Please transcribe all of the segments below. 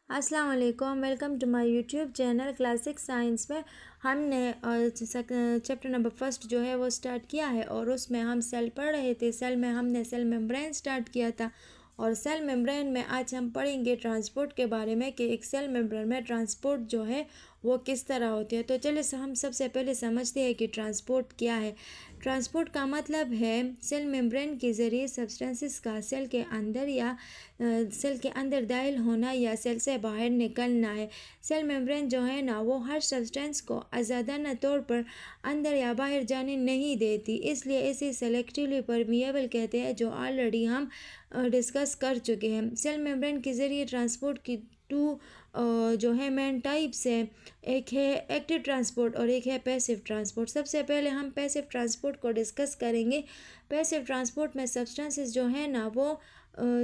السلام علیکم، welcome to my YouTube channel Classic Science میں ہم نے چیپٹر نمبر 1 جو ہے وہ سٹارٹ کیا ہے، اور اس میں ہم سیل پڑھ رہے تھے۔ سیل میں ہم نے سیل ممبرین سٹارٹ کیا تھا، اور سیل ممبرین میں آج ہم پڑھیں گے ٹرانسپورٹ کے بارے میں کہ ایک سیل ممبرین میں ٹرانسپورٹ جو ہے وہ کس طرح ہوتی ہے۔ تو چلے ہم سب سے پہلے سمجھتے ہیں کہ ٹرانسپورٹ کیا ہے۔ ٹرانسپورٹ کا مطلب ہے سیل ممبرین کے ذریعے سبسٹنسز کا سیل کے اندر یا سیل کے اندر داخل ہونا یا سیل سے باہر نکلنا ہے۔ سیل ممبرین جو ہے نا وہ ہر سبسٹنس کو آزادانہ طور پر اندر یا باہر جانے نہیں دیتی، اس لیے اسے سلیکٹیولی پرمیبل کہتے ہیں، جو آلریڈی ہم ڈسکس کر چکے ہیں۔ سیل ممبرین کے ذریعے ٹرانسپورٹ کی جو ہے مین ٹائپس ہے، ایک ہے ایکٹیو ٹرانسپورٹ اور ایک ہے پیسیو ٹرانسپورٹ۔ سب سے پہلے ہم پیسیو ٹرانسپورٹ کو ڈسکس کریں گے۔ پیسیو ٹرانسپورٹ میں سبسٹنسز جو ہے نا وہ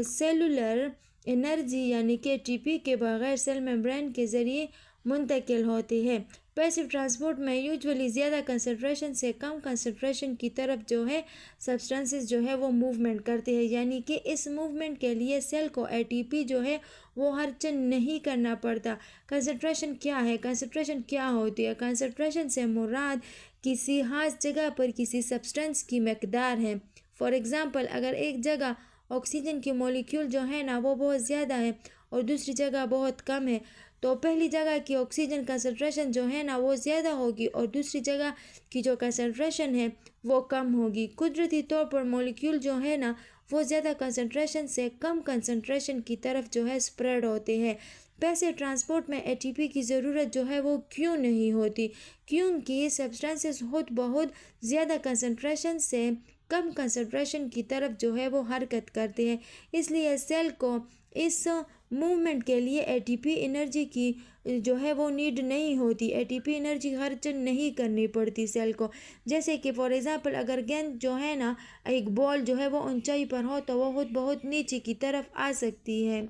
سیلولر انرجی یعنی کہ ATP کے بغیر سیل ممبرین کے ذریعے منتقل ہوتی ہے۔ پیسیو ٹرانسپورٹ میں یوجولی زیادہ کنسنٹریشن سے کم کنسنٹریشن کی طرف جو ہے سبسٹنسز جو ہے وہ موومنٹ کرتے ہیں، یعنی کہ اس موومنٹ کے لیے سیل کو ATP جو ہے وہ ہرچند نہیں کرنا پڑتا۔ کنسنٹریشن کیا ہے؟ کنسنٹریشن کیا ہوتی ہے؟ کنسنٹریشن سے مراد کسی خاص جگہ پر کسی سبسٹنس کی مقدار ہے۔ فار ایگزامپل، اگر ایک جگہ آکسیجن کی مولیکیول جو ہے نا وہ بہت زیادہ ہے اور دوسری جگہ بہت کم ہے، تو پہلی جگہ کی آکسیجن کنسنٹریشن جو ہے نا وہ زیادہ ہوگی اور دوسری جگہ کی جو کنسنٹریشن ہے وہ کم ہوگی۔ قدرتی طور پر مولیکیول جو ہے نا وہ زیادہ کنسنٹریشن سے کم کنسنٹریشن کی طرف جو ہے سپریڈ ہوتے ہیں۔ پیسیو ٹرانسپورٹ میں ATP کی ضرورت جو ہے وہ کیوں نہیں ہوتی؟ کیونکہ سبسٹنسز خود بہت زیادہ کنسنٹریشن سے کم کنسنٹریشن کی طرف جو ہے وہ حرکت کرتے ہیں، اس لیے سیل کو اس موومنٹ کے لیے ATP انرجی کی جو ہے وہ نیڈ نہیں ہوتی۔ ATP انرجی خرچ نہیں کرنی پڑتی سیل کو۔ جیسے کہ فار ایگزامپل، اگر گیند جو ہے نا ایک بال جو ہے وہ اونچائی پر ہو تو وہ خود بہت نیچے کی طرف آ سکتی ہے،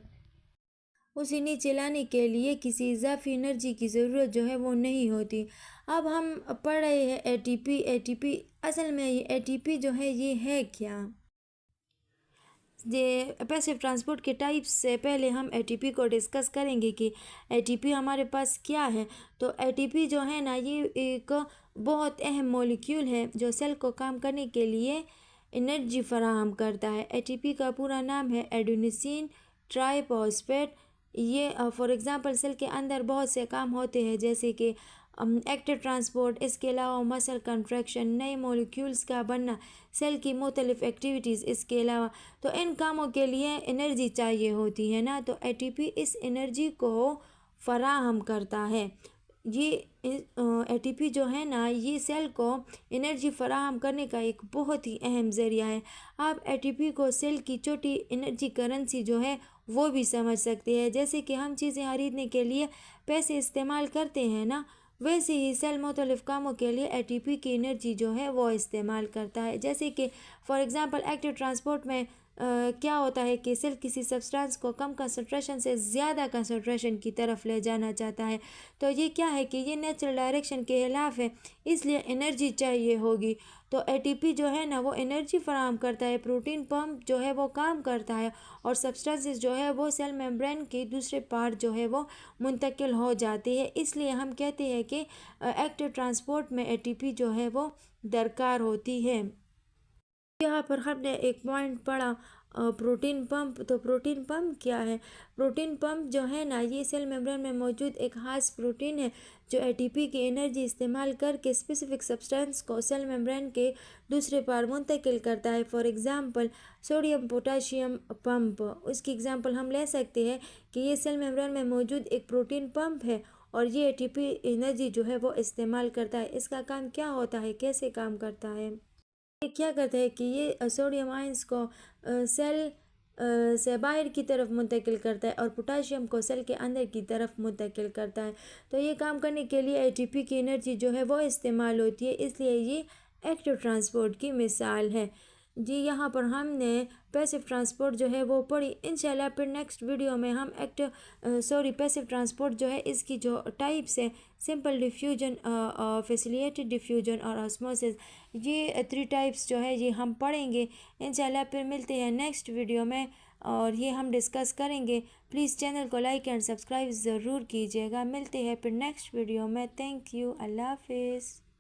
اسے نیچے لانے کے لیے کسی اضافی انرجی کی ضرورت جو ہے وہ نہیں ہوتی۔ اب ہم پڑھ رہے ہیں ATP اصل میں یہ ATP جو ہے یہ ہے کیا؟ پیسیو ٹرانسپورٹ کے ٹائپس سے پہلے ہم ATP کو ڈسکس کریں گے کہ ATP ہمارے پاس کیا ہے۔ تو ATP جو ہے نا یہ ایک بہت اہم مولیکیول ہے جو سیل کو کام کرنے کے لیے انرجی فراہم کرتا ہے۔ ATP کا پورا نام ہے ایڈینوسین ٹرائی فاسفیٹ۔ یہ فار ایگزامپل سیل کے اندر بہت سے کام ہوتے ہیں، جیسے کہ ایکٹیو ٹرانسپورٹ، اس کے علاوہ مسل کنٹریکشن، نئے مولیکیولز کا بننا، سیل کی مختلف ایکٹیویٹیز، اس کے علاوہ تو ان کاموں کے لیے انرجی چاہیے ہوتی ہے نا، تو ATP اس انرجی کو فراہم کرتا ہے۔ یہ ATP جو ہے نا یہ سیل کو انرجی فراہم کرنے کا ایک بہت ہی اہم ذریعہ ہے۔ آپ ATP کو سیل کی چھوٹی انرجی کرنسی جو ہے وہ بھی سمجھ سکتے ہیں، جیسے کہ ہم چیزیں خریدنے کے لیے پیسے استعمال کرتے ہیں نا، ویسے ہی سیل مختلف کاموں کے لیے ATP کی انرجی جو ہے وہ استعمال کرتا ہے۔ جیسے کہ فار ایگزامپل ایکٹیو ٹرانسپورٹ میں کیا ہوتا ہے کہ سیل کسی سبسٹانس کو کم کنسنٹریشن سے زیادہ کنسنٹریشن کی طرف لے جانا چاہتا ہے، تو یہ کیا ہے کہ یہ نیچرل ڈائریکشن کے خلاف ہے، اس لیے انرجی چاہیے ہوگی۔ تو ATP جو ہے نا وہ انرجی فراہم کرتا ہے، پروٹین پمپ جو ہے وہ کام کرتا ہے، اور سبسٹانسز جو ہے وہ سیل ممبرین کے دوسرے پارٹ جو ہے وہ منتقل ہو جاتے ہیں، اس لیے ہم کہتے ہیں کہ ایکٹیو ٹرانسپورٹ میں ATP جو ہے وہ درکار ہوتی ہے۔ یہاں پر ہم نے ایک پوائنٹ پڑھا پروٹین پمپ، تو پروٹین پمپ کیا ہے؟ پروٹین پمپ جو ہے نا یہ سیل ممبرین میں موجود ایک خاص پروٹین ہے جو ATP کی انرجی استعمال کر کے اسپیسیفک سبسٹنس کو سیل ممبرین کے دوسرے پار منتقل کرتا ہے۔ For example sodium potassium pump, اس کی ایگزامپل ہم لے سکتے ہیں کہ یہ سیل ممبرین میں موجود ایک پروٹین پمپ ہے اور یہ ATP انرجی جو ہے وہ استعمال کرتا ہے۔ اس کا کام کیا ہوتا ہے؟ کیسے کام کرتا ہے؟ یہ کیا کرتا ہے کہ یہ سوڈیم آئنز کو سیل سے باہر کی طرف منتقل کرتا ہے اور پوٹاشیم کو سیل کے اندر کی طرف منتقل کرتا ہے۔ تو یہ کام کرنے کے لیے ATP کی انرجی جو ہے وہ استعمال ہوتی ہے، اس لیے یہ ایکٹیو ٹرانسپورٹ کی مثال ہے۔ جی یہاں پر ہم نے پیسیو ٹرانسپورٹ جو ہے وہ پڑھی۔ انشاءاللہ پھر نیکسٹ ویڈیو میں ہم پیسیو ٹرانسپورٹ جو ہے اس کی جو ٹائپس ہے، سمپل ڈیفیوژن، فیسیلیٹیڈ ڈیفیوژن اور آسموسس، یہ 3 ٹائپس جو ہے یہ ہم پڑھیں گے انشاءاللہ۔ پھر ملتے ہیں نیکسٹ ویڈیو میں۔ اور یہ ہم ڈسکس کریں گے. پلیز چینل کو لائک اینڈ سبسکرائب ضرور کیجیے گا. ملتے ہیں پھر نیکسٹ ویڈیو میں. Thank you. اللہ حافظ.